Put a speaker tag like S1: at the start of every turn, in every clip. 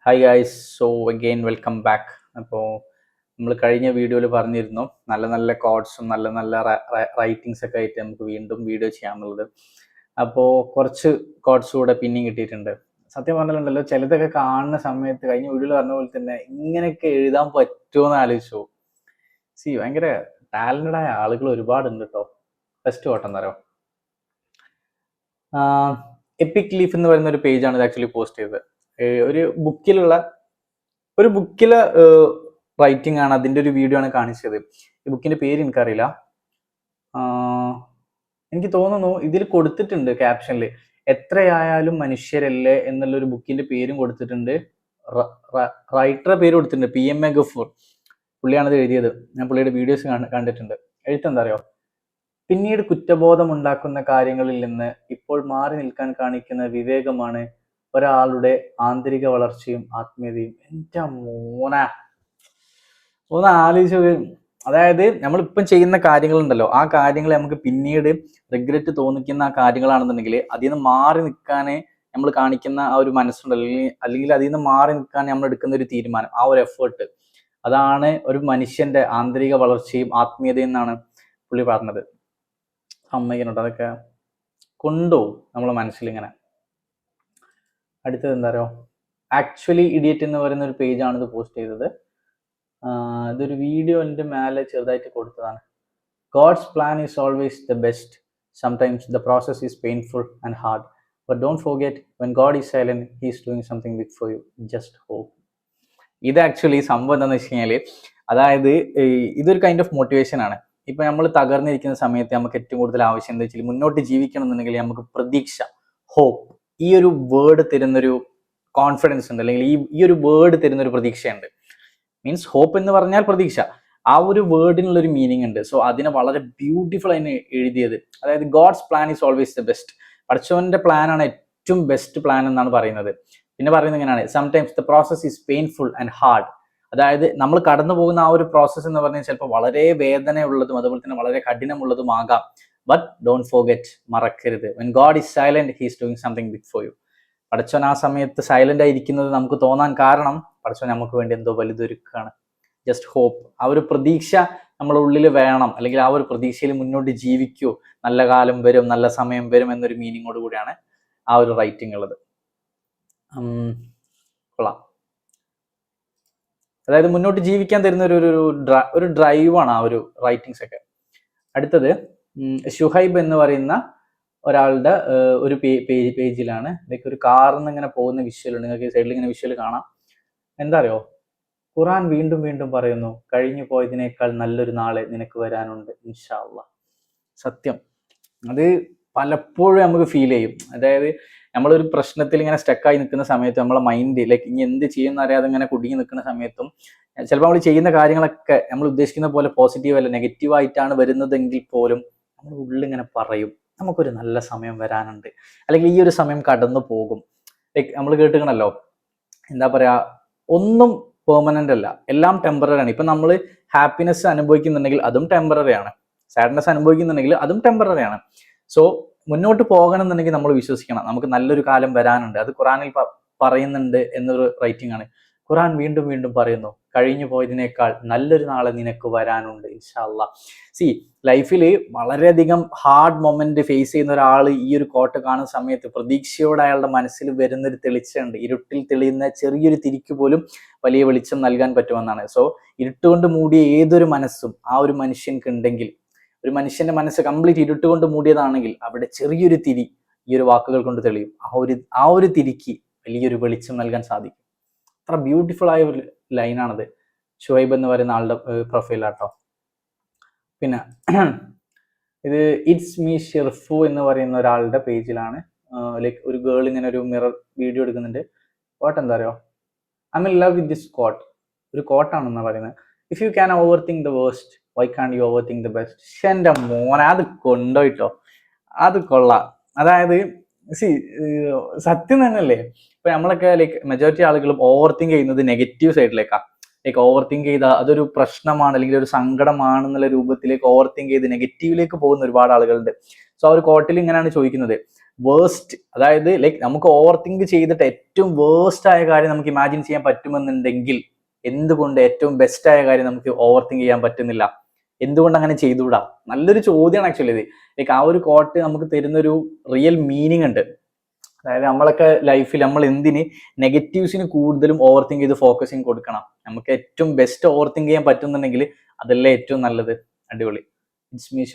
S1: Hi guys, so again welcome back. അപ്പോൾ നമ്മൾ കഴിഞ്ഞ വീഡിയോയിൽ പറഞ്ഞിരുന്നു നല്ല നല്ല കോഡ്സും നല്ല നല്ല റൈറ്റിങ്സ് ഒക്കെ ആയിട്ട് നമുക്ക് വീണ്ടും വീഡിയോ ചെയ്യാമെന്നുള്ളത്. അപ്പോൾ കുറച്ച് കോഡ്സ് കൂടെ പിന്നെയും കിട്ടിയിട്ടുണ്ട്. സത്യം പറഞ്ഞിട്ടുണ്ടല്ലോ, ചിലതൊക്കെ കാണുന്ന സമയത്ത് കഴിഞ്ഞ വീഡിയോയിൽ പറഞ്ഞ പോലെ തന്നെ ഇങ്ങനെയൊക്കെ എഴുതാൻ പറ്റുമോ എന്ന് ആലോചിച്ചു. ഭയങ്കര ടാലന്റഡ് ആയ ആളുകൾ ഒരുപാടുണ്ട് കേട്ടോ. ഫസ്റ്റ് കോട്ടം തരാം. എപ്പിക് ലീഫ് എന്ന് പറയുന്ന ഒരു പേജാണ് ഇത് ആക്ച്വലി പോസ്റ്റ് ചെയ്തത്. ഒരു ബുക്കിലെ റൈറ്റിംഗ് ആണ്, അതിന്റെ ഒരു വീഡിയോ ആണ് കാണിച്ചത്. ഈ ബുക്കിന്റെ പേര് എനിക്കറിയില്ല. എനിക്ക് തോന്നുന്നു ഇതിൽ കൊടുത്തിട്ടുണ്ട് ക്യാപ്ഷനിൽ എത്രയായാലും മനുഷ്യരല്ലേ എന്നുള്ളൊരു ബുക്കിന്റെ പേരും കൊടുത്തിട്ടുണ്ട്. റൈറ്ററുടെ പേര് കൊടുത്തിട്ടുണ്ട്, PMA ഗഫൂർ. പുള്ളിയാണത് എഴുതിയത്. ഞാൻ പുള്ളിയുടെ വീഡിയോസ് കണ്ടിട്ടുണ്ട്. എഴുത്തെന്താ അറിയോ? പിന്നീട് കുറ്റബോധം ഉണ്ടാക്കുന്ന കാര്യങ്ങളിൽ നിന്ന് ഇപ്പോൾ മാറി നിൽക്കാൻ കാണിക്കുന്ന വിവേകമാണ് ഒരാളുടെ ആന്തരിക വളർച്ചയും ആത്മീയതയും. എൻ്റെ മോനെ, ഒന്ന് ആലോചിച്ച്. അതായത് നമ്മളിപ്പം ചെയ്യുന്ന കാര്യങ്ങളുണ്ടല്ലോ, ആ കാര്യങ്ങൾ നമുക്ക് പിന്നീട് റിഗ്രറ്റ് തോന്നിക്കുന്ന ആ കാര്യങ്ങളാണെന്നുണ്ടെങ്കിൽ അതിൽ നിന്ന് മാറി നിൽക്കാൻ നമ്മൾ കാണിക്കുന്ന ആ ഒരു മനസ്സുണ്ടല്ലോ, അല്ലെങ്കിൽ അതിൽ നിന്ന് മാറി നിൽക്കാൻ നമ്മൾ എടുക്കുന്ന ഒരു തീരുമാനം, ആ ഒരു എഫേർട്ട്, അതാണ് ഒരു മനുഷ്യന്റെ ആന്തരിക വളർച്ചയും ആത്മീയതയും എന്നാണ് പുള്ളി പറഞ്ഞത്. സമ്മതിക്കുന്നുണ്ട്, അതൊക്കെ കൊണ്ടുപോകും നമ്മളെ മനസ്സിലിങ്ങനെ. അടുത്തത് എന്താ പറയുക, ആക്ച്വലി ഇഡിയറ്റ് എന്ന് പറയുന്ന ഒരു പേജാണ് ഇത് പോസ്റ്റ് ചെയ്തത്. ഇതൊരു വീഡിയോ എൻ്റെ മേലെ ചെറുതായിട്ട് കൊടുത്തതാണ്. God's plan is always the best. Sometimes the process is painful and hard, but don't forget when God is silent he is doing something big for you, just hope. ഇത് actually സംഭവം എന്താണെന്ന് വെച്ച് കഴിഞ്ഞാൽ, അതായത് ഇതൊരു കൈൻഡ് ഓഫ് മോട്ടിവേഷൻ ആണ്. ഇപ്പൊ നമ്മൾ തകർന്നിരിക്കുന്ന സമയത്ത് നമുക്ക് ഏറ്റവും കൂടുതൽ ആവശ്യം എന്താ വെച്ചാൽ, മുന്നോട്ട് ജീവിക്കണം എന്നുണ്ടെങ്കിൽ നമുക്ക് പ്രതീക്ഷ, ഹോപ്പ്, ഈ ഒരു വേർഡ് തരുന്നൊരു കോൺഫിഡൻസ് ഉണ്ട്, അല്ലെങ്കിൽ ഈ ഒരു വേർഡ് തരുന്നൊരു പ്രതീക്ഷയുണ്ട്. മീൻസ് ഹോപ്പ് എന്ന് പറഞ്ഞാൽ പ്രതീക്ഷ, ആ ഒരു വേർഡിനുള്ള ഒരു മീനിങ് ഉണ്ട്. സോ അതിനെ വളരെ ബ്യൂട്ടിഫുൾ ആയി എഴുതിയത്. അതായത് God's plan is always the best. പഠിച്ചവന്റെ പ്ലാൻ ആണ് ഏറ്റവും ബെസ്റ്റ് പ്ലാൻ എന്നാണ് പറയുന്നത്. പിന്നെ പറയുന്നത് ഇങ്ങനെയാണ്, sometimes the process is painful and hard. അതായത് നമ്മൾ കടന്നു പോകുന്ന ആ ഒരു പ്രോസസ്സ് എന്ന് പറഞ്ഞാൽ ചിലപ്പോൾ വളരെ വേദനയുള്ളതും അതുപോലെ തന്നെ വളരെ കഠിനമുള്ളതും ആകാം. ബട്ട് ഡോണ്ട് ഫോർഗെറ്റ്, മറക്കരുത്, when God is silent he is doing something big for you. പടച്ചോൻ ആ സമയത്ത് സൈലന്റ് ആയിരിക്കുന്നത് നമുക്ക് തോന്നാൻ കാരണം പടച്ചോൻ നമുക്ക് വേണ്ടി എന്തോ വലുതൊരുക്കാണ്. ജസ്റ്റ് ഹോപ്പ്, ആ ഒരു പ്രതീക്ഷ നമ്മുടെ ഉള്ളിൽ വേണം, അല്ലെങ്കിൽ ആ ഒരു പ്രതീക്ഷയിൽ മുന്നോട്ട് ജീവിക്കൂ. നല്ല കാലം വരും, നല്ല സമയം വരും എന്നൊരു മീനിങ്ങോട് കൂടിയാണ് ആ ഒരു റൈറ്റിംഗ് ഉള്ളത്. കൊള്ളാം. അതായത് മുന്നോട്ട് ജീവിക്കാൻ തരുന്ന ഒരു ഡ്രൈവാണ് ആ ഒരു റൈറ്റിങ്സ് ഒക്കെ. അടുത്തത് ഷുഹൈബ് എന്ന് പറയുന്ന ഒരാളുടെ ഒരു പേജിലാണ്. ലൈക്ക് ഒരു കാറിൽ നിന്ന് ഇങ്ങനെ പോകുന്ന വിഷ്വൽ, നിങ്ങൾക്ക് സൈഡിൽ ഇങ്ങനെ വിഷ്വൽ കാണാം. എന്താ അറിയോ, ഖുർആൻ വീണ്ടും വീണ്ടും പറയുന്നു, കഴിഞ്ഞു പോയതിനേക്കാൾ നല്ലൊരു നാളെ നിനക്ക് വരാനുണ്ട് ഇൻഷാ അല്ലാഹ്. സത്യം, അത് പലപ്പോഴും നമുക്ക് ഫീൽ ചെയ്യും. അതായത് നമ്മളൊരു പ്രശ്നത്തിൽ ഇങ്ങനെ സ്റ്റക്കായി നിൽക്കുന്ന സമയത്ത് നമ്മളെ മൈൻഡ് ലൈക്ക് ഇനി എന്ത് ചെയ്യുന്ന അറിയാതെ ഇങ്ങനെ കുടുങ്ങി നിൽക്കുന്ന സമയത്തും ചിലപ്പോൾ നമ്മൾ ചെയ്യുന്ന കാര്യങ്ങളൊക്കെ നമ്മൾ ഉദ്ദേശിക്കുന്ന പോലെ പോസിറ്റീവ് അല്ല നെഗറ്റീവ് ആയിട്ടാണ് വരുന്നതെങ്കിൽ പോലും നമ്മൾ ഉള്ളിങ്ങനെ പറയും നമുക്കൊരു നല്ല സമയം വരാനുണ്ട്, അല്ലെങ്കിൽ ഈ ഒരു സമയം കടന്നു പോകും. ലൈക്ക് നമ്മൾ കേട്ടിക്കണല്ലോ, എന്താ പറയാ, ഒന്നും പെർമനന്റ് അല്ല, എല്ലാം ടെമ്പററി ആണ്. ഇപ്പൊ നമ്മൾ ഹാപ്പിനെസ് അനുഭവിക്കുന്നുണ്ടെങ്കിൽ അതും ടെമ്പററി ആണ്, സാഡ്നെസ് അനുഭവിക്കുന്നുണ്ടെങ്കിൽ അതും ടെമ്പററി ആണ്. സോ മുന്നോട്ട് പോകണം എന്നുണ്ടെങ്കിൽ നമ്മൾ വിശ്വസിക്കണം നമുക്ക് നല്ലൊരു കാലം വരാനുണ്ട്. അത് ഖുറാനിൽ പറയുന്നുണ്ട് എന്നൊരു റൈറ്റിംഗ് ആണ്. ഖുറാൻ വീണ്ടും വീണ്ടും പറയുന്നു, കഴിഞ്ഞു പോയതിനേക്കാൾ നല്ലൊരു നാളെ നിനക്ക് വരാനുണ്ട് ഇൻഷാ അല്ലാഹ്. ലൈഫിൽ വളരെയധികം ഹാർഡ് മൊമെന്റ് ഫേസ് ചെയ്യുന്ന ഒരാൾ ഈ ഒരു കോട്ട് കാണുന്ന സമയത്ത് പ്രതീക്ഷയോടെ അയാളുടെ മനസ്സിൽ വരുന്നൊരു തെളിച്ചുണ്ട്. ഇരുട്ടിൽ തെളിയുന്ന ചെറിയൊരു തിരിക്ക് പോലും വലിയ വെളിച്ചം നൽകാൻ പറ്റുമെന്നാണ്. സോ ഇരുട്ടുകൊണ്ട് മൂടിയ ഏതൊരു മനസ്സും ആ ഒരു മനുഷ്യൻക്ക് ഉണ്ടെങ്കിൽ, ഒരു മനുഷ്യന്റെ മനസ്സ് കംപ്ലീറ്റ് ഇരുട്ടുകൊണ്ട് മൂടിയതാണെങ്കിൽ അവിടെ ചെറിയൊരു തിരി ഈ ഒരു വാക്കുകൾ കൊണ്ട് തെളിയും. ആ ഒരു തിരിക്ക് വലിയൊരു വെളിച്ചം നൽകാൻ സാധിക്കും. അത്ര ബ്യൂട്ടിഫുൾ ആയ ഒരു ലൈനാണത്. ഷുഹൈബ് എന്ന് പറയുന്ന ആളുടെ പ്രൊഫൈലാട്ടോ. പിന്നെ ഇത് ഇറ്റ്സ് മീ ഷിർഫു എന്ന് പറയുന്ന ഒരാളുടെ പേജിലാണ്. ലൈക്ക് ഒരു ഗേൾ ഇങ്ങനെ ഒരു മിറർ വീഡിയോ എടുക്കുന്നുണ്ട്. കോട്ട് എന്താ അറിയോ, I am in love with this quote. ഒരു കോട്ടാണെന്നാ പറയുന്നത്. If you can overthink the worst, why can you overthink the best. എൻ്റെ മോനെ, അത് കൊണ്ടോയിട്ടോ, അത് കൊള്ളാം. അതായത് സത്യം തന്നെയല്ലേ. ഇപ്പൊ നമ്മളൊക്കെ ലൈക്ക് മെജോറിറ്റി ആളുകളും ഓവർ തിങ്ക് ചെയ്യുന്നത് നെഗറ്റീവ് സൈഡിലേക്കാണ്. ലൈക്ക് ഓവർ തിങ്ക് ചെയ്താൽ അതൊരു പ്രശ്നമാണ് അല്ലെങ്കിൽ ഒരു സങ്കടമാണെന്നുള്ള രൂപത്തിലേക്ക് ഓവർ തിങ്ക് ചെയ്ത് നെഗറ്റീവിലേക്ക് പോകുന്ന ഒരുപാട് ആളുകളുണ്ട്. സോ ആ ഒരു കോട്ടിൽ ഇങ്ങനെയാണ് ചോദിക്കുന്നത്, വേസ്റ്റ്, അതായത് ലൈക്ക് നമുക്ക് ഓവർ തിങ്ക് ചെയ്തിട്ട് ഏറ്റവും വേസ്റ്റ് ആയ കാര്യം നമുക്ക് ഇമാജിൻ ചെയ്യാൻ പറ്റുമെന്നുണ്ടെങ്കിൽ എന്തുകൊണ്ട് ഏറ്റവും ബെസ്റ്റ് ആയ കാര്യം നമുക്ക് ഓവർ തിങ്ക് ചെയ്യാൻ പറ്റുന്നില്ല? എന്തുകൊണ്ട് അങ്ങനെ ചെയ്തുകൂടാ? നല്ലൊരു ചോദ്യമാണ് ആക്ച്വലി ഇത്. ലൈക്ക് ആ ഒരു കോട്ട് നമുക്ക് തരുന്നൊരു റിയൽ മീനിങ് ഉണ്ട്. അതായത് നമ്മളൊക്കെ ലൈഫിൽ നമ്മൾ എന്തിന് നെഗറ്റീവ്സിന് കൂടുതലും ഓവർ തിങ്ക് ചെയ്ത് ഫോക്കസിങ് കൊടുക്കണം? നമുക്ക് ഏറ്റവും ബെസ്റ്റ് ഓവർ തിങ്ക് ചെയ്യാൻ പറ്റുന്നുണ്ടെങ്കിൽ അതല്ലേ ഏറ്റവും നല്ലത്. അടിപൊളി. ഇറ്റ്സ് മീ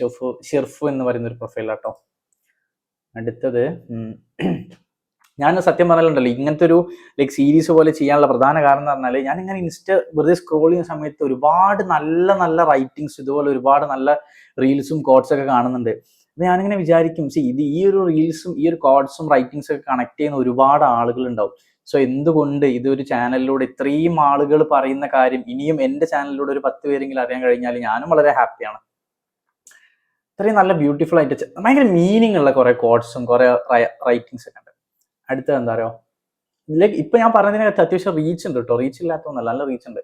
S1: ഷിർഫു എന്ന് പറയുന്ന ഒരു പ്രൊഫൈലാട്ടോ. അടുത്തത് ഞാൻ സത്യം പറഞ്ഞാലുണ്ടല്ലോ ഇങ്ങനത്തെ ഒരു ലൈക്ക് സീരീസ് പോലെ ചെയ്യാനുള്ള പ്രധാന കാരണം എന്ന് പറഞ്ഞാൽ ഞാൻ ഇങ്ങനെ വെറുതെ സ്ക്രോൾ ചെയ്യുന്ന സമയത്ത് ഒരുപാട് നല്ല നല്ല റൈറ്റിങ്സ്, ഇതുപോലെ ഒരുപാട് നല്ല റീൽസും കോട്ട്സ് ഒക്കെ കാണുന്നുണ്ട്. അപ്പൊ ഞാനിങ്ങനെ വിചാരിക്കും, ഇത് ഈ ഒരു റീൽസും ഈ ഒരു കോട്ട്സും റൈറ്റിങ്സും ഒക്കെ കണക്ട് ചെയ്യുന്ന ഒരുപാട് ആളുകൾ ഉണ്ടാവും. സോ എന്തുകൊണ്ട് ഇതൊരു ചാനലിലൂടെ ഇത്രയും ആളുകൾ പറയുന്ന കാര്യം ഇനിയും എൻ്റെ ചാനലിലൂടെ ഒരു 10 പേരെങ്കിലും അറിയാൻ കഴിഞ്ഞാൽ ഞാനും വളരെ ഹാപ്പിയാണ്. ഇത്രയും നല്ല ബ്യൂട്ടിഫുൾ ആയിട്ട് ഭയങ്കര മീനിങ് ഉള്ള കുറെ കോട്ട്സും കുറെ റൈറ്റിങ്സ് ഒക്കെ ഉണ്ട്. അടുത്തത് എന്താ പറയുക, ഇതിലേക്ക് ഇപ്പൊ ഞാൻ പറഞ്ഞതിനകത്ത് അത്യാവശ്യം റീച്ച് ഉണ്ട് കേട്ടോ, റീച്ച് ഇല്ലാത്തതൊന്നല്ല, നല്ല റീച്ച് ഉണ്ട്.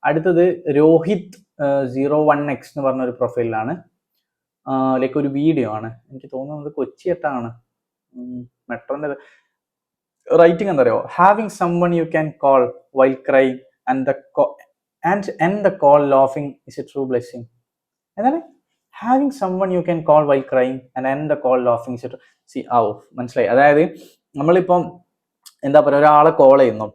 S1: അടുത്തത് രോഹിത് 01x എന്ന് പറഞ്ഞ ഒരു പ്രൊഫൈലിലാണ്. ലൈക്ക് ഒരു വീഡിയോ ആണ്, എനിക്ക് തോന്നുന്നത് കൊച്ചിയെട്ടാണ്, മെട്രോന്റെ റൈറ്റിംഗ് എന്താ പറയുക, having someone you can call while crying and the call ലാഫിങ് ഇസ് എ ട്രൂ ബ്ലെസ്സിങ്. എന്താണ് having someone you can call while crying and end the call ലാഫിങ് ഇസ് എ മനസ്സിലായി. അതായത് നമ്മളിപ്പം എന്താ പറയുക, ഒരാളെ കോൾ ചെയ്യുന്നു,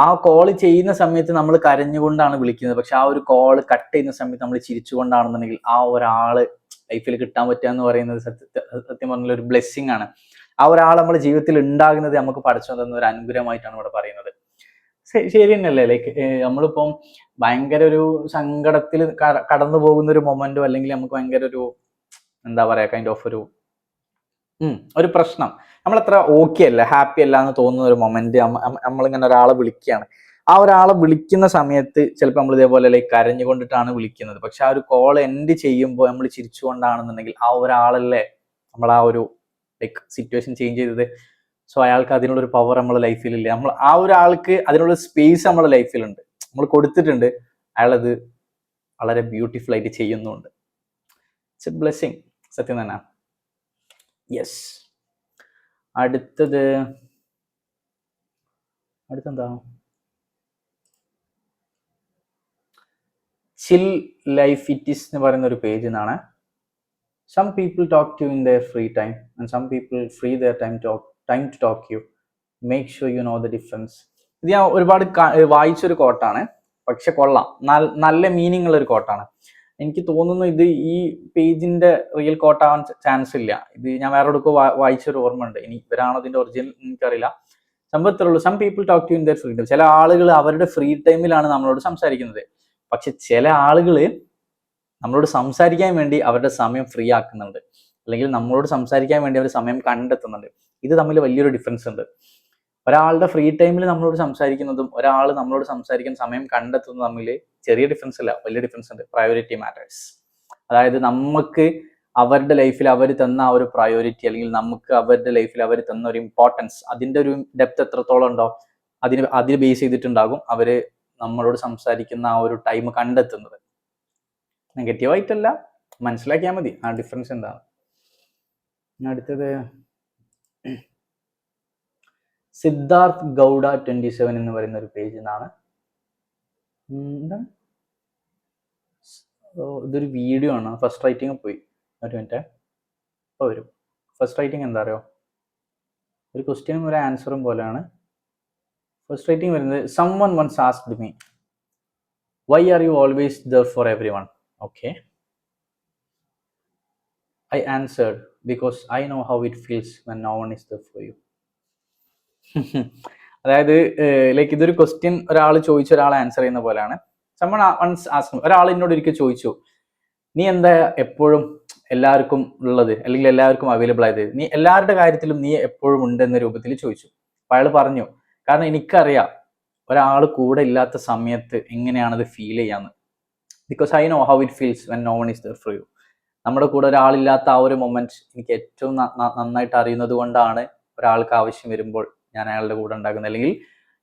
S1: ആ കോൾ ചെയ്യുന്ന സമയത്ത് നമ്മൾ കരഞ്ഞുകൊണ്ടാണ് വിളിക്കുന്നത്, പക്ഷെ ആ ഒരു കോൾ കട്ട് ചെയ്യുന്ന സമയത്ത് നമ്മൾ ചിരിച്ചുകൊണ്ടാണെന്നുണ്ടെങ്കിൽ ആ ഒരാള് ലൈഫിൽ കിട്ടാൻ പറ്റുക എന്ന് പറയുന്നത് സത്യം പറഞ്ഞ ഒരു ബ്ലെസ്സിങ് ആണ്. ആ ഒരാൾ നമ്മുടെ ജീവിതത്തിൽ ഉണ്ടാകുന്നത് നമുക്ക് പഠിച്ചു തന്ന ഒരു അനുഗ്രഹമായിട്ടാണ് ഇവിടെ പറയുന്നത്. ശരി തന്നെയല്ലേ? ലൈക്ക് നമ്മളിപ്പം ഭയങ്കര ഒരു സങ്കടത്തിൽ കടന്നു പോകുന്ന ഒരു മൊമെന്റോ അല്ലെങ്കിൽ നമുക്ക് ഭയങ്കര ഒരു എന്താ പറയാ കൈൻഡ് ഓഫ് ഒരു പ്രശ്നം, നമ്മളത്ര ഓക്കെ അല്ല, ഹാപ്പി അല്ല എന്ന് തോന്നുന്ന ഒരു മൊമെന്റ് നമ്മളിങ്ങനെ ഒരാളെ വിളിക്കുകയാണ്. ആ ഒരാളെ വിളിക്കുന്ന സമയത്ത് ചിലപ്പോൾ നമ്മൾ ഇതേപോലെ ലൈക്ക് കരഞ്ഞുകൊണ്ടിട്ടാണ് വിളിക്കുന്നത്, പക്ഷെ ആ ഒരു കോൾ എൻഡ് ചെയ്യുമ്പോൾ നമ്മൾ ചിരിച്ചുകൊണ്ടാണെന്നുണ്ടെങ്കിൽ ആ ഒരാളല്ലേ നമ്മൾ ആ ഒരു ലൈക്ക് സിറ്റുവേഷൻ ചേഞ്ച് ചെയ്തത്. സോ അയാൾക്ക് അതിനുള്ളൊരു പവർ നമ്മളെ ലൈഫിലില്ല, നമ്മൾ ആ ഒരാൾക്ക് അതിനുള്ള സ്പേസ് നമ്മളെ ലൈഫിലുണ്ട്, നമ്മൾ കൊടുത്തിട്ടുണ്ട്, അയാളത് വളരെ ബ്യൂട്ടിഫുൾ ആയിട്ട് ചെയ്യുന്നുണ്ട്. ഇറ്റ്സ് എ ബ്ലെസ്സിങ്, സത്യം തന്നെ. യെസ്. അടുത്തെന്താ, ചിൽ ലൈഫ് ഇറ്റ് എന്ന് പറയുന്ന ഒരു പേജ് എന്നാണ്. Some people talk to in their free time and some people free their time to talk you. Make sure you know the difference. ഇത് ഞാൻ ഒരുപാട് വായിച്ചൊരു കോട്ടാണ്, പക്ഷെ കൊള്ളാം, നല്ല മീനിങ് ഉള്ള ഒരു കോട്ടാണ്. എനിക്ക് തോന്നുന്നു ഇത് ഈ പേജിന്റെ റിയൽ കോട്ടാവാൻ ചാൻസ് ഇല്ല. ഇത് ഞാൻ വേറെ എവിടെയൊക്കെ വായിച്ചൊരു ഓർമ്മ ഉണ്ട്. ഇനി ഇവരാണോ ഇതിന്റെ ഒറിജിനൽ എനിക്കറിയില്ല. സംഭവത്തിലുള്ളൂ, some people talk to in their free time. ചില ആളുകൾ അവരുടെ ഫ്രീ ടൈമിലാണ് നമ്മളോട് സംസാരിക്കുന്നത്, പക്ഷെ ചില ആളുകൾ നമ്മളോട് സംസാരിക്കാൻ വേണ്ടി അവരുടെ സമയം ഫ്രീ ആക്കുന്നുണ്ട്, അല്ലെങ്കിൽ നമ്മളോട് സംസാരിക്കാൻ വേണ്ടി അവർ സമയം കണ്ടെത്തുന്നുണ്ട്. ഇത് തമ്മിൽ വലിയൊരു ഡിഫറൻസ് ഉണ്ട്. ഒരാളുടെ ഫ്രീ ടൈമിൽ നമ്മളോട് സംസാരിക്കുന്നതും ഒരാൾ നമ്മളോട് സംസാരിക്കാൻ സമയം കണ്ടെത്തുന്നതും തമ്മിൽ ചെറിയ ഡിഫറൻസ് അല്ല, വലിയ ഡിഫറൻസ് ഉണ്ട്. Priority matters. അതായത് നമുക്ക് അവരുടെ ലൈഫിൽ അവർ തന്ന ആ ഒരു പ്രയോറിറ്റി, അല്ലെങ്കിൽ നമുക്ക് അവരുടെ ലൈഫിൽ അവർ തന്ന ഒരു ഇമ്പോർട്ടൻസ്, അതിന്റെ ഒരു ഡെപ്ത് എത്രത്തോളം ഉണ്ടോ അതിന് ബേസ് ചെയ്തിട്ടുണ്ടാകും അവര് നമ്മളോട് സംസാരിക്കുന്ന ആ ഒരു ടൈം കണ്ടെത്തുന്നത്. നെഗറ്റീവായിട്ടല്ല, മനസ്സിലാക്കിയാൽ മതി ആ ഡിഫറൻസ് എന്താണ്. അടുത്തത് സിദ്ധാർത്ഥ് ഗൗഡ 27 എന്ന് പറയുന്ന ഒരു പേജിൽ നിന്നാണ്. എന്താണ്, ഇതൊരു വീഡിയോ ആണ്. ഫസ്റ്റ് റൈറ്റിംഗ് പോയി, ഒരു മിനിറ്റ് ഇപ്പോൾ വരും. ഫസ്റ്റ് റൈറ്റിംഗ് എന്താ അറിയോ, ഒരു ക്വസ്റ്റ്യനും ഒരു ആൻസറും പോലെയാണ്. ഫസ്റ്റ് റൈറ്റിംഗ് വരുന്നത്, someone once asked me, why are you always there for everyone? Okay, I answered, because I know how it feels when no one is there for you. അതായത് like ഇതൊരു question ഒരാൾ ചോദിച്ചു, ഒരാൾ answer ചെയ്യുന്ന പോലെയാണ്. someone once asked me, ഒരാൾ എന്നോട് ഒരിക്കൽ ചോദിച്ചു, നീ എന്താ എപ്പോഴും എല്ലാവർക്കും ഉള്ളത്, അല്ലെങ്കിൽ എല്ലാവർക്കും അവൈലബിൾ ആയത്, നീ എല്ലാവരുടെ കാര്യത്തിലും നീ എപ്പോഴും ഉണ്ട് എന്ന രൂപത്തിൽ ചോദിച്ചു. അപ്പൊ അയാൾ പറഞ്ഞു, കാരണം എനിക്കറിയാം ഒരാൾ കൂടെ ഇല്ലാത്ത സമയത്ത് എങ്ങനെയാണത് ഫീൽ ചെയ്യാന്ന്. Because I know how it feels when no one is there for you. നമ്മുടെ കൂടെ ഒരാളില്ലാത്ത ആ ഒരു മൊമെന്റ് എനിക്ക് ഏറ്റവും നന്നായിട്ട് അറിയുന്നത് കൊണ്ടാണ് ഒരാൾക്ക് ആവശ്യം വരുമ്പോൾ ഞാൻ അയാളുടെ കൂടെ ഉണ്ടാകുന്നത്, അല്ലെങ്കിൽ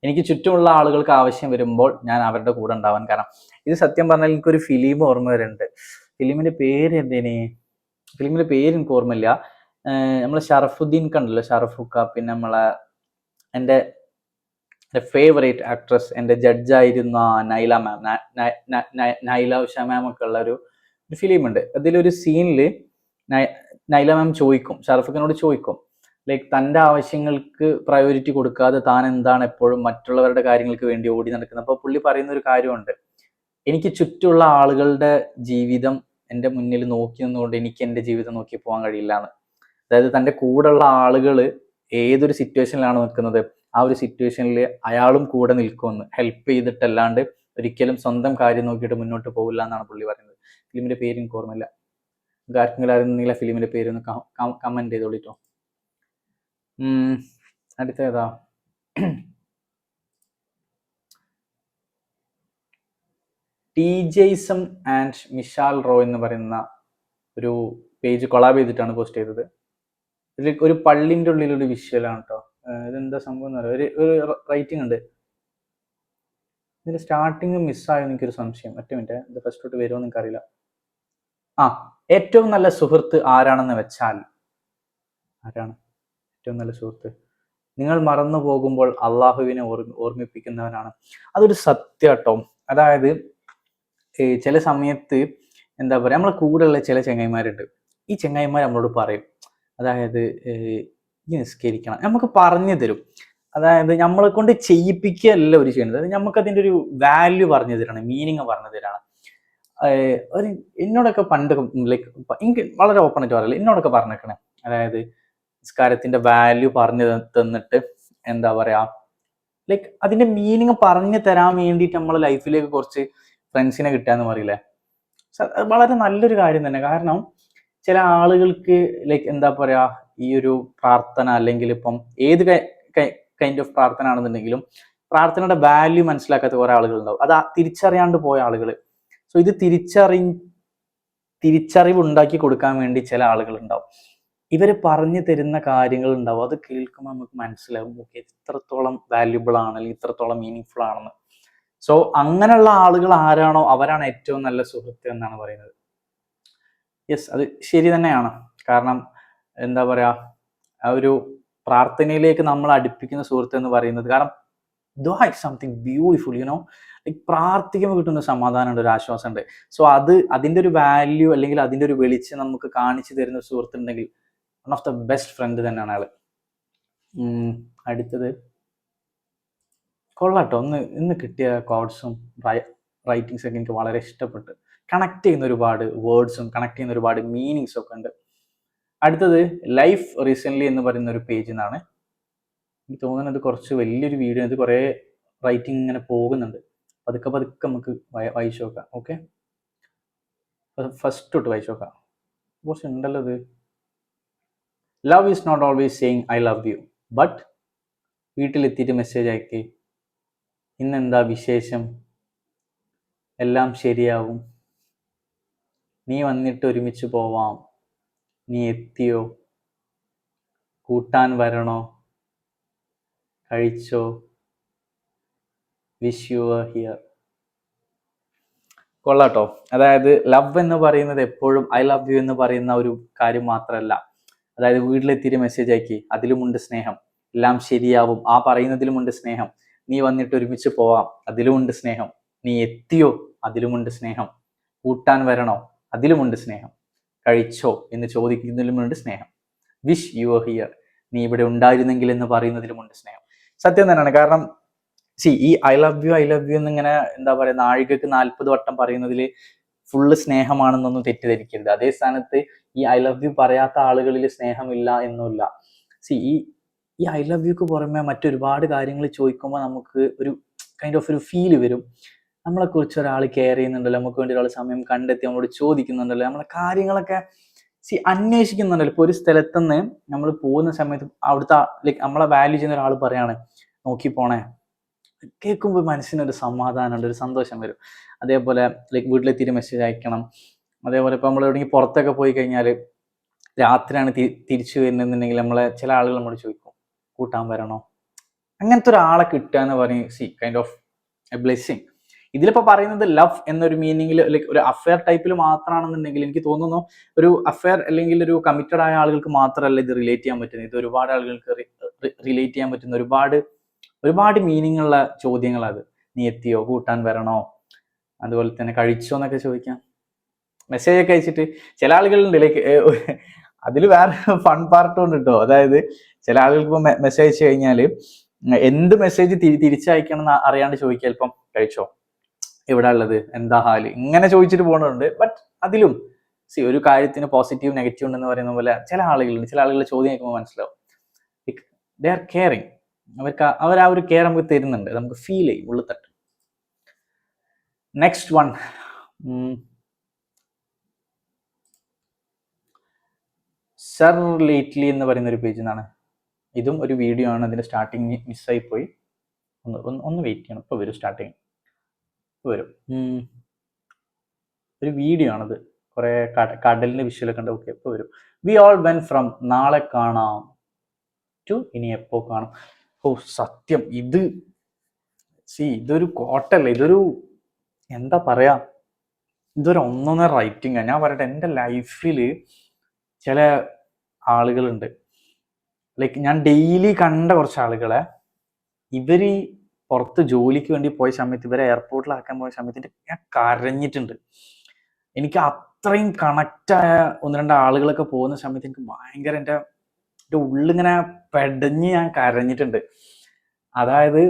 S1: എനിക്ക് ചുറ്റുമുള്ള ആളുകൾക്ക് ആവശ്യം വരുമ്പോൾ ഞാൻ അവരുടെ കൂടെ ഉണ്ടാവാൻ കാരണം. ഇത് സത്യം പറഞ്ഞാൽ എനിക്കൊരു ഫിലിം ഓർമ്മ വരുന്നുണ്ട്. ഫിലിമിന്റെ പേര് എന്തേനി, ഫിലിമിന്റെ പേര് എനിക്ക് ഓർമ്മയില്ല. നമ്മളെ ഷറഫുദ്ദീൻ കണ്ടല്ലോ, ഷറഫുക്ക, പിന്നെ എൻ്റെ ഫേവറേറ്റ് ആക്ട്രസ്, എൻ്റെ ജഡ്ജായിരുന്ന നൈല മാം, നൈല ഉഷ മാം ഒക്കെ ഉള്ള ഒരു ഫിലിം ഉണ്ട്. അതിലൊരു സീനിൽ നൈല മാം ചോദിക്കും, ഷറഫുഖിനോട് ചോദിക്കും, ലൈക്ക് തൻ്റെ ആവശ്യങ്ങൾക്ക് പ്രയോറിറ്റി കൊടുക്കാതെ താൻ എന്താണ് എപ്പോഴും മറ്റുള്ളവരുടെ കാര്യങ്ങൾക്ക് വേണ്ടി ഓടി നടക്കുന്നത്. അപ്പോൾ പുള്ളി പറയുന്ന ഒരു കാര്യമുണ്ട്, എനിക്ക് ചുറ്റുമുള്ള ആളുകളുടെ ജീവിതം എൻ്റെ മുന്നിൽ നോക്കി നിന്നുകൊണ്ട് എനിക്ക് എൻ്റെ ജീവിതം നോക്കി പോകാൻ കഴിയില്ല എന്ന്. അതായത് തൻ്റെ കൂടെയുള്ള ആളുകൾ ഏതൊരു സിറ്റുവേഷനിലാണ് നിൽക്കുന്നത്, ആ ഒരു സിറ്റുവേഷനിൽ അയാളും കൂടെ നിൽക്കുമെന്ന്, ഹെൽപ്പ് ചെയ്തിട്ടല്ലാണ്ട് ഒരിക്കലും സ്വന്തം കാര്യം നോക്കിയിട്ട് മുന്നോട്ട് പോകില്ല എന്നാണ് പുള്ളി പറയുന്നത്. ഫിലിമിന്റെ പേര് എനിക്ക് ഓർമ്മയില്ല. ആർക്കെങ്കിലും അറിയുന്നില്ല ഫിലിമിന്റെ പേര് ഒന്ന് കമന്റ് ചെയ്തോളിട്ടോ. അടുത്ത ഏതാ? ടീജെയ്സം ആൻഡ് മിഷാൽ റോ എന്ന് പറയുന്ന ഒരു പേജ് കൊളാബ് ചെയ്തിട്ടാണ് പോസ്റ്റ് ചെയ്തത്. ഇതിൽ ഒരു പള്ളിന്റെ ഉള്ളിലൊരു വിഷ്വലാണ് കേട്ടോ. ഇതെന്താ സംഭവം എന്ന് പറയാം, ഒരു റൈറ്റിംഗ് ഉണ്ട്. ഇതിന്റെ സ്റ്റാർട്ടിങ് മിസ്സായോ എനിക്കൊരു സംശയം. ഒറ്റ മിനിറ്റ്, ഇത് ഫസ്റ്റ് തൊട്ട് വരുമോ എന്ന് എനിക്കറിയില്ല. ഏറ്റവും നല്ല സുഹൃത്ത് ആരാണെന്ന് വെച്ചാൽ, ആരാണ് ഏറ്റവും നല്ല സുഹൃത്ത്? നിങ്ങൾ മറന്നു പോകുമ്പോൾ അള്ളാഹുവിനെ ഓർമ്മിപ്പിക്കുന്നവനാണ്. അതൊരു സത്യാട്ടോ. അതായത് ചില സമയത്ത് എന്താ പറയുക, നമ്മളെ കൂടെയുള്ള ചില ചെങ്ങായിമാരുണ്ട്. ഈ ചെങ്ങായിമാർ നമ്മളോട് പറയും, അതായത് ഈ നിസ്കരിക്കണം, നമുക്ക് പറഞ്ഞു തരും. അതായത് നമ്മളെ കൊണ്ട് ചെയ്യിപ്പിക്കുകയല്ല ഒരു ചെയ്യുന്നത്, നമുക്കതിൻ്റെ ഒരു വാല്യൂ പറഞ്ഞു തരാണ്, മീനിങ് പറഞ്ഞു തരാണ്. ഒരു എന്നോടൊക്കെ പണ്ട് ലൈക്ക് എനിക്ക് വളരെ ഓപ്പൺ ആയിട്ട് പറയില്ല, എന്നോടൊക്കെ പറഞ്ഞേക്കണേ, അതായത് നിസ്കാരത്തിന്റെ വാല്യൂ പറഞ്ഞു തന്നിട്ട് എന്താ പറയാ, ലൈക്ക് അതിന്റെ മീനിങ് പറഞ്ഞു തരാൻ വേണ്ടിയിട്ട് നമ്മളെ ലൈഫിലേക്ക് കുറച്ച് ഫ്രണ്ട്സിനെ കിട്ടാന്ന് പറയില്ലേ, വളരെ നല്ലൊരു കാര്യം തന്നെ. കാരണം ചില ആളുകൾക്ക് ലൈക്ക് എന്താ പറയാ, ഈ ഒരു പ്രാർത്ഥന അല്ലെങ്കിൽ ഇപ്പം ഏത് കൈൻഡ് ഓഫ് പ്രാർത്ഥന ആണെന്നുണ്ടെങ്കിലും പ്രാർത്ഥനയുടെ വാല്യൂ മനസ്സിലാക്കാത്ത കുറെ ആളുകൾ ഉണ്ടാവും, അത് തിരിച്ചറിയാണ്ട് പോയ ആളുകൾ. സോ ഇത് തിരിച്ചറിവ് ഉണ്ടാക്കി കൊടുക്കാൻ വേണ്ടി ചില ആളുകൾ ഉണ്ടാവും. ഇവര് പറഞ്ഞു തരുന്ന കാര്യങ്ങൾ ഉണ്ടാവും, അത് കേൾക്കുമ്പോൾ നമുക്ക് മനസ്സിലാവും ഓക്കെ ഇത്രത്തോളം വാല്യുബിൾ ആണ് അല്ലെങ്കിൽ ഇത്രത്തോളം മീനിങ് ഫുൾ ആണെന്ന്. സോ അങ്ങനെയുള്ള ആളുകൾ ആരാണോ അവരാണ് ഏറ്റവും നല്ല സുഹൃത്ത് എന്നാണ് പറയുന്നത്. യെസ്, അത് ശരി തന്നെയാണ്. കാരണം എന്താ പറയാ, ആ ഒരു പ്രാർത്ഥനയിലേക്ക് നമ്മൾ അടുപ്പിക്കുന്ന സുഹൃത്ത് എന്ന് പറയുന്നത്, കാരണം ദുആ ഇസ് സംതിങ് ബ്യൂട്ടിഫുൾ, ലൈക്ക് പ്രാർത്ഥിക്കുമ്പോൾ കിട്ടുന്ന സമാധാനമുണ്ട്, ഒരു ആശ്വാസമുണ്ട്. സോ അതിന്റെ ഒരു വാല്യൂ അല്ലെങ്കിൽ അതിന്റെ ഒരു വെളിച്ചം നമുക്ക് കാണിച്ചു തരുന്ന സുഹൃത്തുണ്ടെങ്കിൽ one of the best friend തന്നെയാണ് ആള്. അടുത്തത് കൊള്ളാട്ടോ, ഇന്ന് കിട്ടിയ കോഡ്സും റൈറ്റിങ്സ് ഒക്കെ എനിക്ക് വളരെ ഇഷ്ടപ്പെട്ടു. കണക്ട് ചെയ്യുന്ന ഒരുപാട് വേർഡ്സും കണക്ട് ചെയ്യുന്ന ഒരുപാട് മീനിങ്സും ഒക്കെ ഉണ്ട്. അടുത്തത് ലൈഫ് റീസെന്റ് എന്ന് പറയുന്ന ഒരു പേജിൽ നിന്നാണ്. എനിക്ക് തോന്നുന്നത് കുറച്ച് വലിയൊരു വീഡിയോ, ഇത് കുറേ റൈറ്റിംഗ് ഇങ്ങനെ പോകുന്നുണ്ട്. പതുക്കെ നമുക്ക് വായിച്ചു നോക്കാം. ഓക്കെ, ഫസ്റ്റ് തൊട്ട് വായിച്ചു നോക്കാം. കുറച്ച് ഉണ്ടല്ലോ ഇത്. Love is not always saying I love you, but വീട്ടിലെത്തിയിട്ട് മെസ്സേജ് അയക്കി, ഇന്നെന്താ വിശേഷം, എല്ലാം ശരിയാവും, നീ വന്നിട്ട് ഒരുമിച്ച് പോവാം, നീ എത്തിയോ, കൂട്ടാൻ വരണോ, കഴിച്ചോ, വിഷ് യു ആർ ഹിയർ. കൊള്ളാട്ടോ. അതായത് ലവ് എന്ന് പറയുന്നത് എപ്പോഴും ഐ ലവ് യു എന്ന് പറയുന്ന ഒരു കാര്യം മാത്രമല്ല. അതായത് വീട്ടിലെത്തിയിട്ട് മെസ്സേജ് അയക്കി, അതിലുമുണ്ട് സ്നേഹം, എല്ലാം ശരിയാവും ആ പറയുന്നതിലുമുണ്ട് സ്നേഹം, നീ വന്നിട്ട് ഒരുമിച്ച് പോവാം അതിലുമുണ്ട് സ്നേഹം, നീ എത്തിയോ അതിലുമുണ്ട് സ്നേഹം, കൂട്ടാൻ വരണോ അതിലുമുണ്ട് സ്നേഹം, കഴിച്ചോ എന്ന് ചോദിക്കുന്നതിലുമുണ്ട് സ്നേഹം, വിഷ് യു ആർ ഹിയർ, നീ ഇവിടെ ഉണ്ടായിരുന്നെങ്കിൽ എന്ന് പറയുന്നതിലുമുണ്ട് സ്നേഹം. സത്യം തന്നെയാണ്. കാരണം ഈ ഐ ലവ് യു എന്നിങ്ങനെ എന്താ പറയുക, നാഴികക്ക് 40 വട്ടം പറയുന്നതിൽ ഫുള്ള് സ്നേഹമാണെന്നൊന്നും തെറ്റിദ്ധരിക്കരുത്. അതേ സ്ഥാനത്ത് ഈ ഐ ലവ് യു പറയാത്ത ആളുകളിൽ സ്നേഹമില്ല എന്നുമില്ല. ഈ ഐ ലവ് യുക്ക് പുറമെ മറ്റൊരുപാട് കാര്യങ്ങൾ ചോദിക്കുമ്പോൾ നമുക്ക് ഒരു കൈൻഡ് ഓഫ് ഒരു ഫീല് വരും. നമ്മളെക്കുറിച്ച് ഒരാൾ കെയർ ചെയ്യുന്നുണ്ടല്ലോ, നമുക്ക് വേണ്ടി ഒരാൾ സമയം കണ്ടെത്തി നമ്മളോട് ചോദിക്കുന്നുണ്ടല്ലോ, നമ്മളെ കാര്യങ്ങളൊക്കെ അന്വേഷിക്കുന്നുണ്ടല്ലോ. ഇപ്പോൾ ഒരു സ്ഥലത്തുനിന്ന് നമ്മൾ പോകുന്ന സമയത്ത് അവിടുത്തെ ലൈക്ക് നമ്മളെ വാല്യൂ ചെയ്യുന്ന ഒരാൾ പറയാണ് നോക്കി പോണേ, കേൾക്കുമ്പോൾ മനസ്സിനൊരു സമാധാനമുണ്ട്, ഒരു സന്തോഷം വരും. അതേപോലെ ലൈക്ക് വീട്ടിലെത്തിയിട്ട് മെസ്സേജ് അയക്കണം. അതേപോലെ ഇപ്പോൾ നമ്മൾ എവിടെയെങ്കിലും പുറത്തൊക്കെ പോയി കഴിഞ്ഞാൽ രാത്രിയാണ് തിരിച്ചു വരുന്നതെന്നുണ്ടെങ്കിൽ നമ്മളെ ചില ആളുകൾ നമ്മളോട് ചോദിക്കും കൂട്ടാൻ വരണോ. അങ്ങനത്തെ ഒരാളെ കിട്ടുക എന്ന് പറയും കൈൻഡ് ഓഫ് എ ബ്ലെസ്സിങ്. ഇതിലിപ്പോ പറയുന്നത് ലവ് എന്നൊരു മീനിങ്ങിൽ ലൈക്ക് ഒരു അഫെയർ ടൈപ്പിൽ മാത്രമാണെന്നുണ്ടെങ്കിൽ എനിക്ക് തോന്നുന്നു ഒരു അഫെയർ അല്ലെങ്കിൽ ഒരു കമ്മിറ്റഡ് ആയ ആളുകൾക്ക് മാത്രമല്ല ഇത് റിലേറ്റ് ചെയ്യാൻ പറ്റുന്നത്. ഇത് ഒരുപാട് ആളുകൾക്ക് റിലേറ്റ് ചെയ്യാൻ പറ്റുന്ന ഒരുപാട് മീനിങ് ഉള്ള ചോദ്യങ്ങളത്. നീ എത്തിയോ, കൂട്ടാൻ വരണോ, അതുപോലെ തന്നെ കഴിച്ചോ എന്നൊക്കെ ചോദിക്കാം. മെസ്സേജ് ഒക്കെ അയച്ചിട്ട് ചില ആളുകളുണ്ട് ലൈക്ക് അതിൽ വേറെ ഫൺ പാർട്ട് ഉണ്ട് കേട്ടോ. അതായത് ചില ആളുകൾക്ക് ഇപ്പൊ മെസ്സേജ് അയച്ചു കഴിഞ്ഞാൽ എന്ത് മെസ്സേജ് തിരിച്ചയക്കണം എന്ന് അറിയാണ്ട് ചോദിക്കുക, ചിലപ്പം കഴിച്ചോ, എവിടെ ഉള്ളത്, എന്താ ഹാല്, ഇങ്ങനെ ചോദിച്ചിട്ട് പോകുന്നുണ്ട്. ബട്ട് അതിലും ഒരു കാര്യത്തിന് പോസിറ്റീവ് നെഗറ്റീവ് ഉണ്ടെന്ന് പറയുന്ന പോലെ ചില ആളുകളുടെ ചോദ്യം കേൾക്കുമ്പോൾ മനസ്സിലാവും ദേ ആർ കെയറിങ്. അവർ ആ ഒരു കെയർ നമുക്ക് തരുന്നുണ്ട്, നമുക്ക് ഫീൽ ചെയ്യും ഉള്ളിൽ തട്ട്. നെക്സ്റ്റ് വൺ, സർ ലേറ്റ്ലി എന്ന് പറയുന്ന ഒരു പേജിൽ നിന്നാണ്. ഇതും ഒരു വീഡിയോ ആണ്. അതിന്റെ സ്റ്റാർട്ടിങ് മിസ്സായി പോയി. ഒന്ന് വെയിറ്റ് ചെയ്യണം, ഇപ്പൊ വരും. സ്റ്റാർട്ടിങ് വരും. ഒരു വീഡിയോ ആണത്, കുറെ കടലിന്റെ വിഷ്വലൊക്കെ ഉണ്ട്. ഓക്കെ, ഇപ്പൊ വരും. വി ഓൾ വെൻ ഫ്രം നാളെ കാണാം ടു ഇനി എപ്പോ കാണും. ഓ സത്യം, ഇതൊരു കോട്ടല്ല, ഇതൊരു എന്താ പറയാ, ഇതൊരു ഒന്നൊന്നര റൈറ്റിംഗ്. ഞാൻ പറയട്ടെ, എൻ്റെ ലൈഫിൽ ചില ആളുകളുണ്ട്, ലൈക്ക് ഞാൻ ഡെയിലി കണ്ട കുറച്ച് ആളുകളെ, ഇവര് പുറത്ത് ജോലിക്ക് വേണ്ടി പോയ സമയത്ത്, ഇവരെ എയർപോർട്ടിലാക്കാൻ പോയ സമയത്ത് ഞാൻ കരഞ്ഞിട്ടുണ്ട്. എനിക്ക് അത്രയും കണക്റ്റായ ഒന്ന് രണ്ട് ആളുകളൊക്കെ പോകുന്ന സമയത്ത് എനിക്ക് ഭയങ്കര എൻ്റെ ഉള്ളിങ്ങനെ പെടഞ്ഞ് ഞാൻ കരഞ്ഞിട്ടുണ്ട്. അതായത്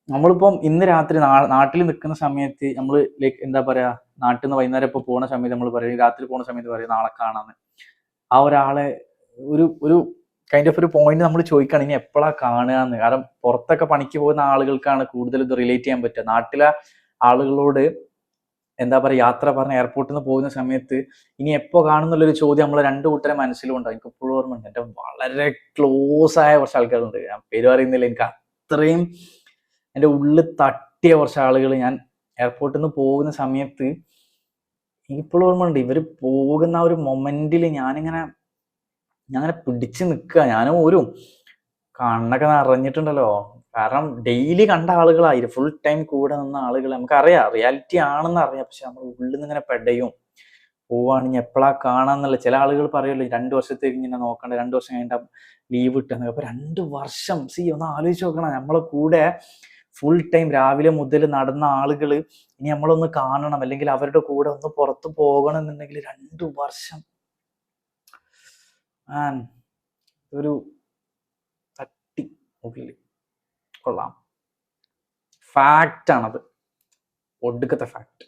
S1: നമ്മളിപ്പം ഇന്ന് രാത്രി നാട്ടിൽ നിൽക്കുന്ന സമയത്ത് നമ്മൾ ലൈക്ക് എന്താ പറയാ, നാട്ടിൽ നിന്ന് വൈകുന്നേരം ഇപ്പോൾ പോകുന്ന സമയത്ത് നമ്മൾ പറയും, രാത്രി പോകുന്ന സമയത്ത് പറയും നാളെ കാണാന്ന്. ആ ഒരാളെ ഒരു കൈൻഡ് ഓഫ് ഒരു പോയിന്റ് നമ്മൾ ചോദിക്കുകയാണ്, ഇനി എപ്പോഴാ കാണുക എന്ന്. കാരണം പുറത്തൊക്കെ പണിക്ക് പോകുന്ന ആളുകൾക്കാണ് കൂടുതൽ ഇത് റിലേറ്റ് ചെയ്യാൻ പറ്റുക. നാട്ടിലെ ആളുകളോട് എന്താ പറയുക, യാത്ര പറഞ്ഞ എയർപോർട്ടിൽ നിന്ന് പോകുന്ന സമയത്ത് ഇനി എപ്പോ കാണുന്നുള്ളൊരു ചോദ്യം നമ്മളെ രണ്ടു കൂട്ടരെ മനസ്സിലുണ്ട്. എനിക്ക് ഇപ്പോഴും ഓർമ്മയുണ്ട്. എൻ്റെ വളരെ ക്ലോസ് ആയ കുറച്ച് ആൾക്കാരുണ്ട്, ഞാൻ പേര് പറയുന്നില്ല. എനിക്ക് അത്രയും എൻ്റെ ഉള്ളിൽ തട്ടിയ കുറച്ച് ആളുകൾ ഞാൻ എയർപോർട്ടിൽ നിന്ന് പോകുന്ന സമയത്ത് എനിക്കിപ്പോഴും ഓർമ്മയുണ്ട്. ഇവര് പോകുന്ന ആ ഒരു മൊമെന്റിൽ ഞാനിങ്ങനെ പിടിച്ചു നിൽക്കുക. ഞാനും കണ്ണൊക്കെ നിറഞ്ഞിട്ടുണ്ടല്ലോ. കാരണം ഡെയിലി കണ്ട ആളുകളായി, ഫുൾ ടൈം കൂടെ നിന്ന ആളുകൾ, നമുക്കറിയാം റിയാലിറ്റി ആണെന്ന് അറിയാം. പക്ഷെ നമ്മൾ ഉള്ളിൽ നിന്ന് ഇങ്ങനെ പെടയും, പോവാണെങ്കിൽ എപ്പോഴാ കാണാന്നുള്ള. ചില ആളുകൾ പറയുമല്ലോ 2 വർഷത്തേക്ക് ഇങ്ങനെ നോക്കണ്ട, 2 വർഷം കഴിഞ്ഞ ലീവ് കിട്ടുന്നത്. അപ്പൊ 2 വർഷം ഒന്ന് ആലോചിച്ച് നോക്കണം. നമ്മളെ കൂടെ ഫുൾ ടൈം രാവിലെ മുതൽ നടന്ന ആളുകൾ ഇനി നമ്മളൊന്ന് കാണണം, അല്ലെങ്കിൽ അവരുടെ കൂടെ ഒന്ന് പുറത്ത് പോകണം എന്നുണ്ടെങ്കിൽ 2 വർഷം. ഒരു തട്ടി ഉള്ളിൽ കൊള്ളാം. ഫാക്റ്റ് ആണത്, ഒടുക്കത്തെ ഫാക്ട്.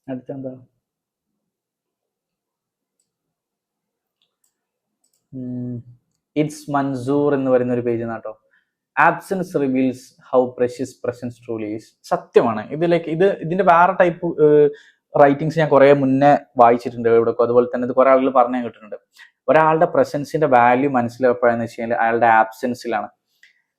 S1: അടുത്തെന്താ, ഇറ്റ്സ് മൻസൂർ എന്ന് പറയുന്ന ഒരു പേജ് നാട്ടോ. Absence reveals how precious presence truly is. സത്യമാണ്. ഇതിന്റെ വേറെ ടൈപ്പ് റൈറ്റിങ്സ് ഞാൻ കുറെ മുന്നേ വായിച്ചിട്ടുണ്ട് എവിടെയൊക്കെ. അതുപോലെ തന്നെ ഇത് കുറെ ആളുകൾ പറഞ്ഞു കേട്ടിട്ടുണ്ട്. ഒരാളുടെ പ്രസൻസിന്റെ വാല്യൂ മനസ്സിലാക്കപ്പോഴെന്ന് വെച്ച് കഴിഞ്ഞാൽ അയാളുടെ ആബ്സെൻസിലാണ്.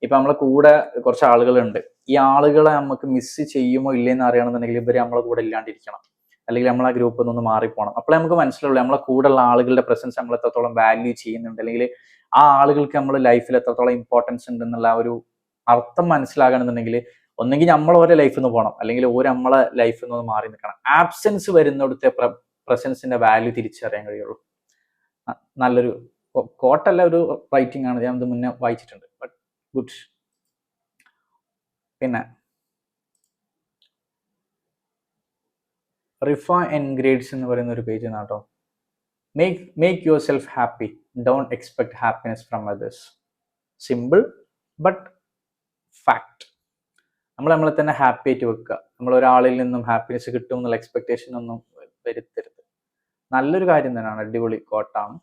S1: ഇപ്പൊ നമ്മളെ കൂടെ കുറച്ച് ആളുകളുണ്ട്, ഈ ആളുകളെ നമുക്ക് മിസ് ചെയ്യുമോ ഇല്ലെന്ന് അറിയണമെന്നുണ്ടെങ്കിൽ ഇവര് നമ്മളെ കൂടെ ഇല്ലാണ്ടിരിക്കണം, അല്ലെങ്കിൽ നമ്മൾ ആ ഗ്രൂപ്പിൽ നിന്ന് മാറിപ്പോണം. അപ്പോഴേ നമുക്ക് മനസ്സിലുള്ളൂ നമ്മളെ കൂടെയുള്ള ആളുകളുടെ പ്രസൻസ് നമ്മൾ എത്രത്തോളം വാല്യൂ ചെയ്യുന്നുണ്ട്, അല്ലെങ്കിൽ ആ ആളുകൾക്ക് നമ്മുടെ ലൈഫിൽ എത്രത്തോളം ഇമ്പോർട്ടൻസ് ഉണ്ട് എന്നുള്ള ഒരു അർത്ഥം മനസ്സിലാകണമെന്നുണ്ടെങ്കിൽ ഒന്നെങ്കിൽ നമ്മൾ ഓരോ ലൈഫിൽ നിന്ന് പോകണം, അല്ലെങ്കിൽ ഓരോ നമ്മളെ ലൈഫിൽ നിന്ന് മാറി നിൽക്കണം. ആബ്സെൻസ് വരുന്നിടത്തെ പ്രസൻസിന്റെ വാല്യൂ തിരിച്ചറിയാൻ കഴിയുള്ളൂ. നല്ലൊരു കോട്ടല്ല, ഒരു റൈറ്റിംഗ് ആണ്. ഞാൻ ഇത് മുന്നേ വായിച്ചിട്ടുണ്ട്. But good. പിന്നെ റിഫ എൻഗ്രേഡ്സ് എന്ന് പറയുന്ന ഒരു പേജ് ആണ് കേട്ടോ. Make your self happy, don't expect happiness from others. Simple but fact. നമ്മളെ തന്നെ ഹാപ്പി ആയിട്ട് വെക്കുക. നമ്മൾ ഒരാളിൽ നിന്നും ഹാപ്പിനെസ് കിട്ടും എന്നുള്ള എക്സ്പെക്ടേഷൻ ഒന്നും വരുത്തരുത്. നല്ലൊരു കാര്യം തന്നെയാണ്, അടിപൊളി കോട്ടാണ്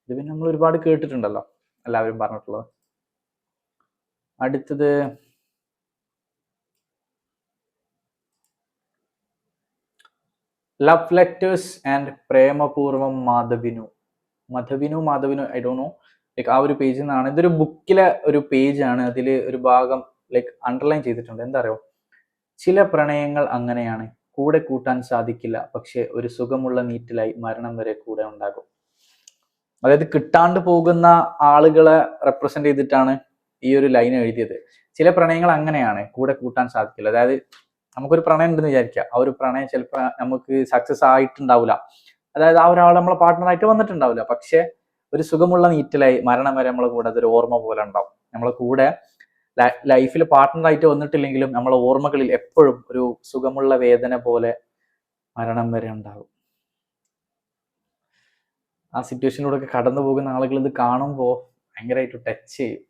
S1: ഇത്. പിന്നെ നമ്മൾ ഒരുപാട് കേട്ടിട്ടുണ്ടല്ലോ, എല്ലാവരും പറഞ്ഞിട്ടുള്ളത്. അടുത്തത് ലവ് ലെറ്റേഴ്സ് ആൻഡ് പ്രേമപൂർവം മാധവിനു ഐ ഡോണ്ട് നോ, ലൈക്ക് ആ ഒരു പേജിൽ നിന്നാണ്. ഇതൊരു ബുക്കിലെ ഒരു പേജാണ്. അതിൽ ഒരു ഭാഗം ലൈക്ക് അണ്ടർലൈൻ ചെയ്തിട്ടുണ്ട്. എന്താ അറിയോ, ചില പ്രണയങ്ങൾ അങ്ങനെയാണ്, കൂടെ കൂട്ടാൻ സാധിക്കില്ല, പക്ഷെ ഒരു സുഖമുള്ള നീറ്റിലായി മരണം വരെ കൂടെ ഉണ്ടാകും. അതായത് കിട്ടാണ്ട് പോകുന്ന ആളുകളെ റെപ്രസെന്റ് ചെയ്തിട്ടാണ് ഈ ഒരു ലൈൻ എഴുതിയത്. ചില പ്രണയങ്ങൾ അങ്ങനെയാണ്, കൂടെ കൂട്ടാൻ സാധിക്കില്ല. അതായത് നമുക്കൊരു പ്രണയം ഉണ്ടെന്ന് വിചാരിക്കുക, ആ ഒരു പ്രണയം ചിലപ്പോൾ നമുക്ക് സക്സസ് ആയിട്ടുണ്ടാവില്ല. അതായത് ആ ഒരാൾ നമ്മളെ പാർട്ട്ണറായിട്ട് വന്നിട്ടുണ്ടാവില്ല. പക്ഷെ ഒരു സുഖമുള്ള നീറ്റലായി മരണം വരെ നമ്മളെ കൂടെ അതൊരു ഓർമ്മ പോലെ ഉണ്ടാവും. നമ്മളെ കൂടെ ലൈഫിൽ പാർട്ട്ണറായിട്ട് വന്നിട്ടില്ലെങ്കിലും നമ്മളെ ഓർമ്മകളിൽ എപ്പോഴും ഒരു സുഖമുള്ള വേദന പോലെ മരണം വരെ ഉണ്ടാകും. ആ സിറ്റുവേഷനിലൂടെ ഒക്കെ കടന്നു പോകുന്ന ആളുകൾ ഇത് കാണുമ്പോൾ ഭയങ്കരമായിട്ട് ടച്ച് ചെയ്യും.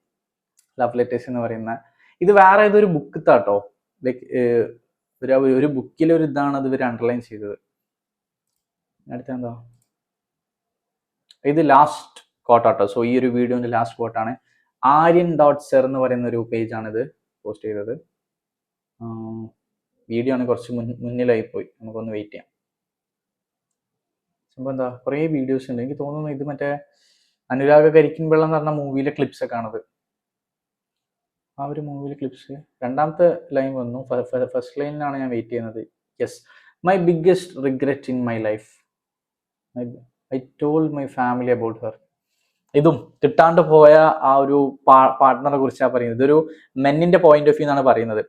S1: ലവ് ലെറ്റേഴ്സ് എന്ന് പറയുന്ന ഇത് വേറെ ഏതൊരു ബുക്ക് താട്ടോ, ലൈക്ക് ഒരു ബുക്കിലൊരു ഇതാണ് അത് ഇവർ അണ്ടർലൈൻ ചെയ്തത്. അടുത്ത എന്താ, ഇത് ലാസ്റ്റ് കോട്ടാട്ടോ. സോ ഈ ഒരു വീഡിയോന്റെ ലാസ്റ്റ് കോട്ടാണ്. Aryan.sir എന്ന് പറയുന്ന ഒരു പേജാണ് ഇത് പോസ്റ്റ് ചെയ്തത്. വീഡിയോ ആണ് കുറച്ച് മുന്നിലായി പോയി, നമുക്കൊന്ന് വെയിറ്റ് ചെയ്യാം. സംഭവം എന്താ, കുറേ വീഡിയോസ് ഉണ്ട്. എനിക്ക് തോന്നുന്നു ഇത് മറ്റേ അനുരാഗ കരിക്കിൻ വെള്ളം എന്ന് പറഞ്ഞ മൂവിയിലെ ക്ലിപ്സ് ഒക്കെ ആണത്. ആ ഒരു മൂവിയിലെ ക്ലിപ്സ് രണ്ടാമത്തെ ലൈൻ വന്നു. ഫസ്റ്റ് ലൈനിലാണ് ഞാൻ വെയിറ്റ് ചെയ്യുന്നത്. Yes, my biggest regret in my life, I told my family about her. ഇതും കിട്ടാണ്ട് പോയ ആ ഒരു പാർട്ട്ണറെ കുറിച്ചാണ് പറയുന്നത്. ഇതൊരു മെന്നിന്റെ പോയിന്റ് ഓഫ് വ്യൂ എന്നാണ് പറയുന്നത്.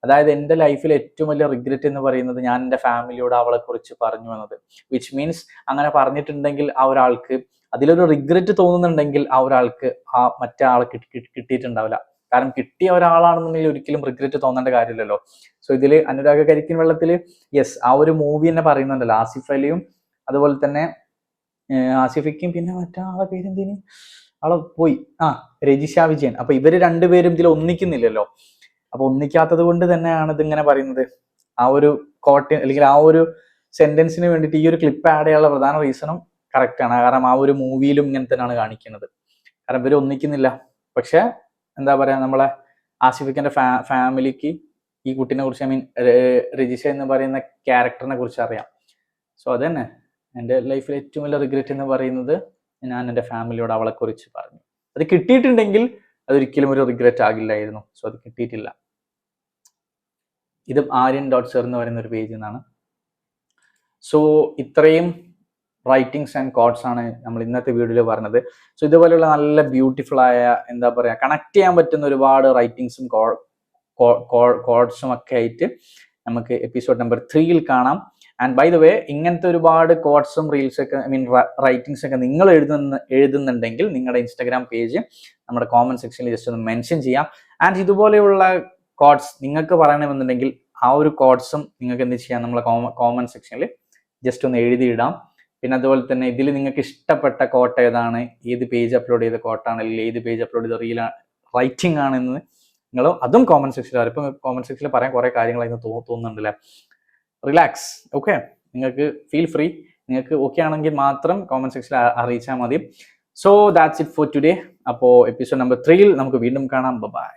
S1: അതായത് എൻ്റെ ലൈഫിൽ ഏറ്റവും വലിയ റിഗ്രറ്റ് എന്ന് പറയുന്നത് ഞാൻ എൻ്റെ ഫാമിലിയോട് അവളെ കുറിച്ച് പറഞ്ഞു എന്നത്. വിച്ച് മീൻസ് അങ്ങനെ പറഞ്ഞിട്ടുണ്ടെങ്കിൽ ആ ഒരാൾക്ക് അതിലൊരു റിഗ്രറ്റ് തോന്നുന്നുണ്ടെങ്കിൽ ആ ഒരാൾക്ക് ആ മറ്റേ ആളെ കിട്ടിയിട്ടുണ്ടാവില്ല. കാരണം കിട്ടിയ ഒരാളാണെന്നുണ്ടെങ്കിൽ ഒരിക്കലും റിഗ്രറ്റ് തോന്നേണ്ട കാര്യമില്ലല്ലോ. സോ ഇതിൽ അനുരാഗ കരിക്കിൻ വെള്ളത്തിൽ യെസ് ആ ഒരു മൂവി തന്നെ പറയുന്നുണ്ടല്ലോ, ആസിഫ് അലിയും അതുപോലെ തന്നെ ആസിഫയ്ക്കും പിന്നെ മറ്റാളെ പേരെന്തിന് ആളെ പോയി രജിഷ വിജയൻ. അപ്പൊ ഇവര് രണ്ടുപേരും ഇതിൽ ഒന്നിക്കുന്നില്ലല്ലോ. അപ്പൊ ഒന്നിക്കാത്തത് കൊണ്ട് തന്നെയാണ് ഇതിങ്ങനെ പറയുന്നത്. ആ ഒരു കോട്ട് അല്ലെങ്കിൽ ആ ഒരു സെന്റൻസിന് വേണ്ടിയിട്ട് ഈ ഒരു ക്ലിപ്പ് ആഡ് ചെയ്യാനുള്ള പ്രധാന റീസണും കറക്റ്റ് ആണ്. കാരണം ആ ഒരു മൂവിയിലും ഇങ്ങനെ തന്നെയാണ് കാണിക്കുന്നത്. കാരണം ഇവര് ഒന്നിക്കുന്നില്ല. പക്ഷെ എന്താ പറയാ, നമ്മളെ ആസിഫിക്കന്റെ ഫാമിലിക്ക് ഈ കുട്ടീനെ കുറിച്ച്, ഐ മീൻ രജിഷ എന്ന് പറയുന്ന ക്യാരക്ടറിനെ കുറിച്ച് അറിയാം. സോ അത് തന്നെ എൻ്റെ ലൈഫിൽ ഏറ്റവും വലിയ റിഗ്രറ്റ് എന്ന് പറയുന്നത് ഞാൻ എൻ്റെ ഫാമിലിയോട് അവളെ കുറിച്ച് പറഞ്ഞു. അത് കിട്ടിയിട്ടുണ്ടെങ്കിൽ അതൊരിക്കലും ഒരു റിഗ്രറ്റ് ആകില്ലായിരുന്നു. സോ അത് കിട്ടിയിട്ടില്ല. ഇതും Aryan.sir എന്ന് പറയുന്ന ഒരു പേജിൽ നിന്നാണ്. സോ ഇത്രയും റൈറ്റിങ്സ് ആൻഡ് കോട്ട്സ് ആണ് നമ്മൾ ഇന്നത്തെ വീഡിയോയിൽ പറഞ്ഞത്. സോ ഇതുപോലെയുള്ള നല്ല ബ്യൂട്ടിഫുൾ ആയ എന്താ പറയുക, കണക്ട് ചെയ്യാൻ പറ്റുന്ന ഒരുപാട് റൈറ്റിങ്സും കോട്ട്സും ഒക്കെ ആയിട്ട് നമുക്ക് എപ്പിസോഡ് നമ്പർ 3 കാണാം. ആൻഡ് ബൈ ദ വേ, ഇങ്ങനത്തെ ഒരുപാട് കോട്ട്സും റീൽസ് ഒക്കെ, ഐ മീൻ റൈറ്റിങ്സ് ഒക്കെ നിങ്ങൾ എഴുതുന്നുണ്ടെങ്കിൽ നിങ്ങളുടെ ഇൻസ്റ്റാഗ്രാം പേജ് നമ്മുടെ കോമന്റ് സെക്ഷനിൽ ജസ്റ്റ് ഒന്ന് മെൻഷൻ ചെയ്യാം. ആൻഡ് ഇതുപോലെയുള്ള കോട്ട്സ് നിങ്ങൾക്ക് പറയണമെന്നുണ്ടെങ്കിൽ ആ ഒരു കോട്ട്സും നിങ്ങൾക്ക് എന്ത് ചെയ്യാം, നമ്മളെ കോമന്റ് സെക്ഷനിൽ ജസ്റ്റ് ഒന്ന് എഴുതിയിടാം. പിന്നെ അതുപോലെ തന്നെ ഇതിൽ നിങ്ങൾക്ക് ഇഷ്ടപ്പെട്ട കോട്ട് ഏതാണ്, ഏത് പേജ് അപ്ലോഡ് ചെയ്ത കോട്ടാണ്, അല്ലെങ്കിൽ ഏത് പേജ് അപ്ലോഡ് ചെയ്ത റൈറ്റിംഗ് ആണെന്ന് നിങ്ങൾ അതും കോമന്റ് സെക്ഷനിൽ അറിയാം. ഇപ്പം കോമന്റ് സെക്ഷനിൽ പറയാൻ കുറേ കാര്യങ്ങളായിരുന്നു തോന്നുന്നുണ്ടല്ലേ. റിലാക്സ്, ഓക്കെ, നിങ്ങൾക്ക് ഫീൽ ഫ്രീ. നിങ്ങൾക്ക് ഓക്കെ ആണെങ്കിൽ മാത്രം കോമന്റ് സെക്ഷനിൽ അറിയിച്ചാൽ മതി. So that's it for today. അപ്പോൾ എപ്പിസോഡ് നമ്പർ 3 നമുക്ക് വീണ്ടും കാണാം. ബൈ.